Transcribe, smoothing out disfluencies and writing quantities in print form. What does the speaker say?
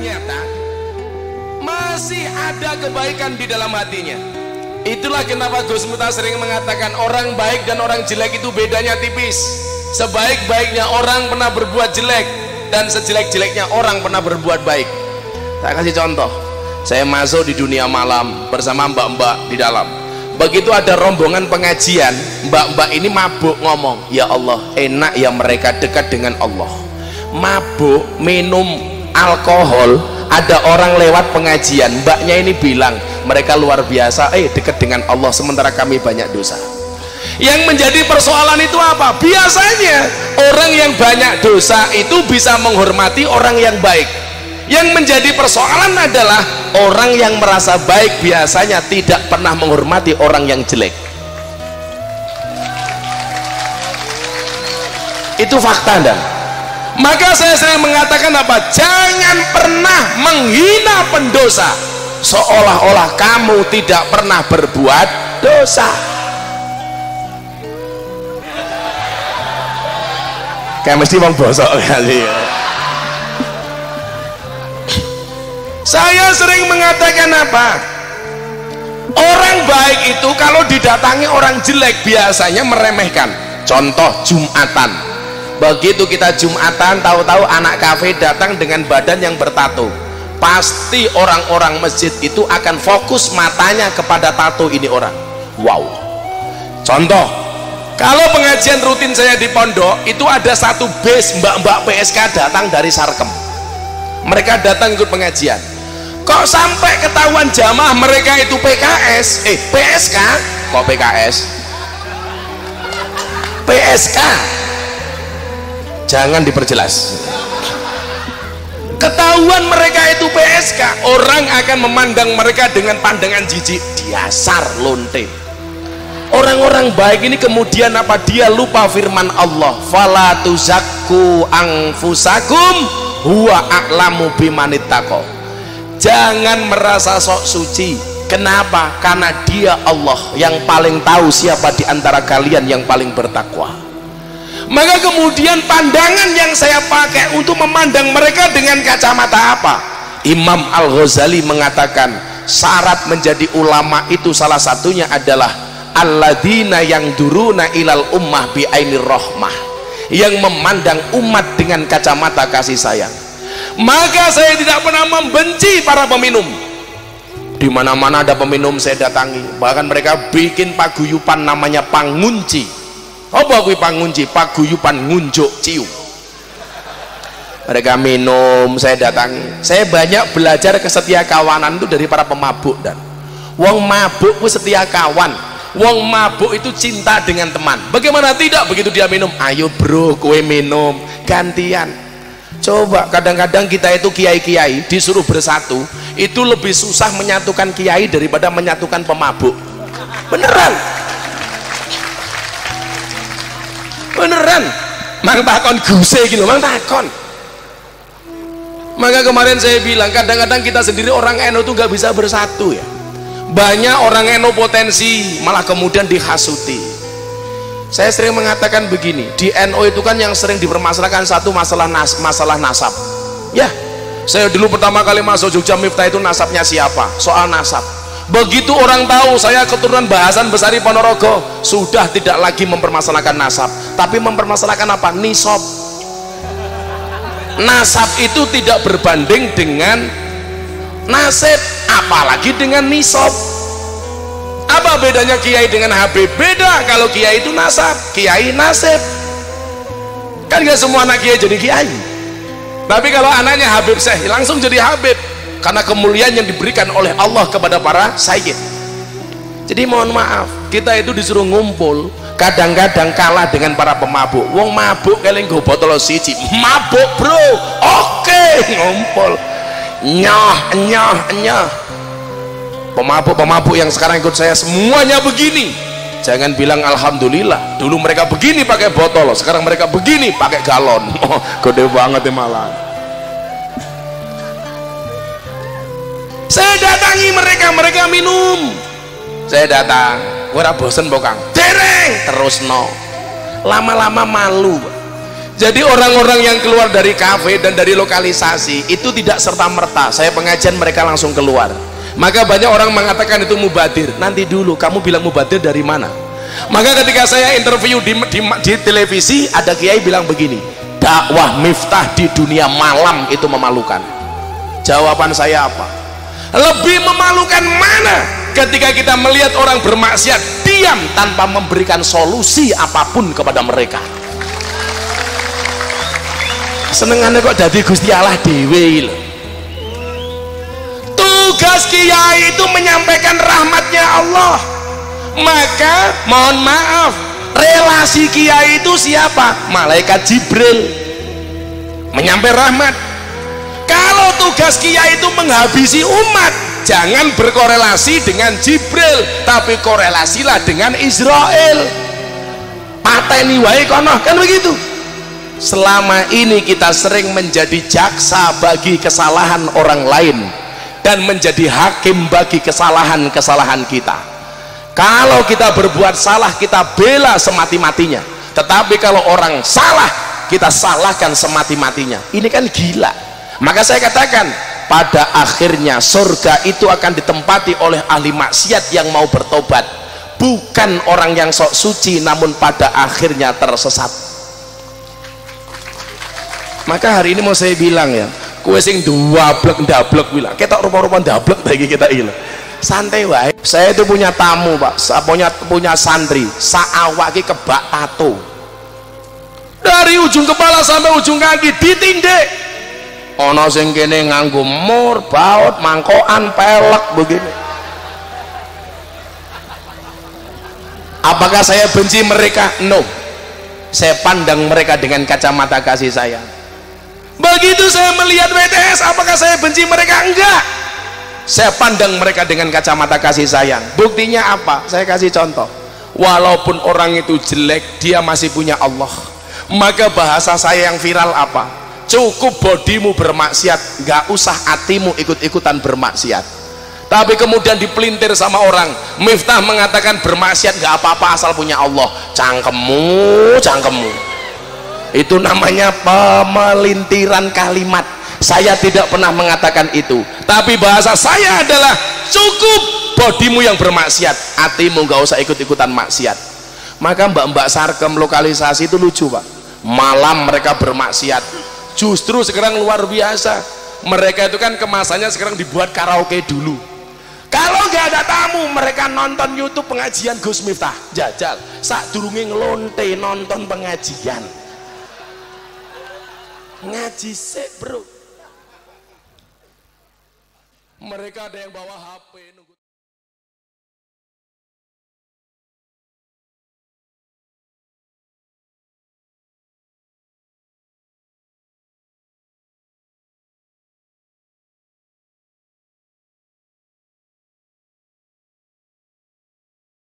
ternyata masih ada kebaikan di dalam hatinya. Itulah kenapa Gus Miftah sering mengatakan orang baik dan orang jelek itu bedanya tipis. Sebaik-baiknya orang pernah berbuat jelek, dan sejelek-jeleknya orang pernah berbuat baik. Saya kasih contoh, saya masuk di dunia malam bersama mbak-mbak di dalam. Begitu ada rombongan pengajian, mbak-mbak ini mabuk ngomong, ya Allah, enak ya mereka dekat dengan Allah. Mabuk, minum alkohol, ada orang lewat pengajian, mbaknya ini bilang, mereka luar biasa, dekat dengan Allah, sementara kami banyak dosa. Yang menjadi persoalan itu apa? Biasanya orang yang banyak dosa itu bisa menghormati orang yang baik. Yang menjadi persoalan adalah orang yang merasa baik biasanya tidak pernah menghormati orang yang jelek. Itu fakta, dan maka saya sering mengatakan apa? Jangan pernah menghina pendosa seolah-olah kamu tidak pernah berbuat dosa. Kayak mesti mau bosok kali ya. Saya sering mengatakan apa? Orang baik itu kalau didatangi orang jelek biasanya meremehkan. Contoh Jumatan. Begitu kita Jumatan, tahu-tahu anak kafe datang dengan badan yang bertato. Pasti orang-orang masjid itu akan fokus matanya kepada tato ini orang. Wow. Contoh, kalau pengajian rutin saya di pondok itu ada satu base mbak-mbak PSK datang dari Sarkem. Mereka datang ikut pengajian. Kok sampai ketahuan jamaah mereka itu PKS, PSK, kok PKS? PSK. Jangan diperjelas. Ketahuan mereka itu PSK, orang akan memandang mereka dengan pandangan jijik, dasar lonte. Orang-orang baik ini kemudian apa? Dia lupa firman Allah, fala tuzakku anfusakum huwa a'lamu bimanittaqo. Jangan merasa sok suci. Kenapa? Karena dia Allah yang paling tahu siapa di antara kalian yang paling bertakwa. Maka kemudian pandangan yang saya pakai untuk memandang mereka dengan kacamata apa? Imam Al-Ghazali mengatakan syarat menjadi ulama itu salah satunya adalah alladzina yang duruna ilal ummah bi ainir rahmah, yang memandang umat dengan kacamata kasih sayang. Maka saya tidak pernah membenci para peminum. Di mana-mana ada peminum saya datangi. Bahkan mereka bikin paguyupan namanya pangunci. Apa kuwi pangunci? Paguyupan ngunjuk cium. Mereka minum, saya datangi. Saya banyak belajar kesetia kawanan itu dari para pemabuk, dan wong mabuk ku setia kawan. Wong mabuk itu cinta dengan teman. Bagaimana tidak? Begitu dia minum, ayo bro, kowe minum, gantian. Coba kadang-kadang kita itu kiai-kiai disuruh bersatu itu lebih susah menyatukan kiai daripada menyatukan pemabuk. Beneran, beneran. Mang takon guse gitu, mang takon. Maka kemarin saya bilang kadang-kadang kita sendiri orang NU itu nggak bisa bersatu ya. Banyak orang NU potensi malah kemudian dihasuti. Saya sering mengatakan begini, di NU itu kan yang sering dipermasalahkan satu masalah nasab. Ya, saya dulu pertama kali masuk Jogja Miftah itu nasabnya siapa? Soal nasab. Begitu orang tahu saya keturunan Bahasan Besari Ponorogo, sudah tidak lagi mempermasalahkan nasab, tapi mempermasalahkan apa? Nisab. Nasab itu tidak berbanding dengan nasib, apalagi dengan nisab. Apa bedanya kiai dengan Habib? Beda. Kalau kiai itu nasab, kiai nasib. Kan gak semua anak kiai jadi kiai. Tapi kalau anaknya Habib Syekh langsung jadi Habib, karena kemuliaan yang diberikan oleh Allah kepada para sayyid. Jadi mohon maaf, kita itu disuruh ngumpul, kadang-kadang kalah dengan para pemabuk. Wong mabuk kalian nggo botol siji, mabuk bro, oke, ngumpul, nyah. Pemabuk-pemabuk yang sekarang ikut saya semuanya begini. Jangan bilang alhamdulillah, dulu mereka begini pakai botol, sekarang mereka begini pakai galon. Oh, gede banget ya malah. Saya datangi mereka minum. Saya datang, ora bosen mbok Kang. Dereng, terus no. Lama-lama malu. Jadi orang-orang yang keluar dari kafe dan dari lokalisasi itu tidak serta-merta saya pengajian mereka langsung keluar. Maka banyak orang mengatakan itu mubadir. Nanti dulu, kamu bilang mubadir dari mana? Maka ketika saya interview di televisi, ada kiai bilang begini, dakwah Miftah di dunia malam itu memalukan. Jawaban saya apa? Lebih memalukan mana ketika kita melihat orang bermaksiat diam tanpa memberikan solusi apapun kepada mereka. Senengannya kok jadi Gusti Allah dewe lho. Tugas kiai itu menyampaikan rahmatnya Allah. Maka mohon maaf, relasi kiai itu siapa? Malaikat Jibril menyampaikan rahmat. Kalau tugas kiai itu menghabisi umat, jangan berkorelasi dengan Jibril, tapi korelasilah dengan Israel. Pateni wae kono, kan begitu. Selama ini kita sering menjadi jaksa bagi kesalahan orang lain dan menjadi hakim bagi kesalahan-kesalahan kita. Kalau kita berbuat salah, kita bela semati-matinya, tetapi kalau orang salah, kita salahkan semati-matinya. Ini kan gila. Maka saya katakan, pada akhirnya surga itu akan ditempati oleh ahli maksiat yang mau bertobat, bukan orang yang sok suci namun pada akhirnya tersesat. Maka hari ini mau saya bilang ya, kue sing ndablek bilang kita rupa-rupa ndablek bagi kita ini santai wae. Saya itu punya tamu Pak, punya santri saawak ki kebak tato dari ujung kepala sampai ujung kaki ditindik. Ono sing kene nganggo mur, baut, mangkokan, pelek begini. Apakah saya benci mereka? No. Saya pandang mereka dengan kacamata kasih sayang. Begitu saya melihat WTS, apakah saya benci mereka? Enggak. Saya pandang mereka dengan kacamata kasih sayang. Buktinya apa? Saya kasih contoh. Walaupun orang itu jelek, dia masih punya Allah. Maka bahasa saya yang viral apa? Cukup bodimu bermaksiat, gak usah hatimu ikut-ikutan bermaksiat. Tapi kemudian dipelintir sama orang, Miftah mengatakan bermaksiat gak apa-apa asal punya Allah. Cangkemmu. Itu namanya pemelintiran kalimat. Saya tidak pernah mengatakan itu, tapi bahasa saya adalah cukup bodimu yang bermaksiat, hatimu gak usah ikut-ikutan maksiat. Maka mbak-mbak sarkem lokalisasi itu lucu Pak, malam mereka bermaksiat. Justru sekarang luar biasa, mereka itu kan kemasannya sekarang dibuat karaoke dulu. Kalau nggak ada tamu, mereka nonton YouTube pengajian Gus Miftah, jajal sak durunge ngelonte nonton pengajian. Ngaji sik bro, mereka ada yang bawa HP nunggu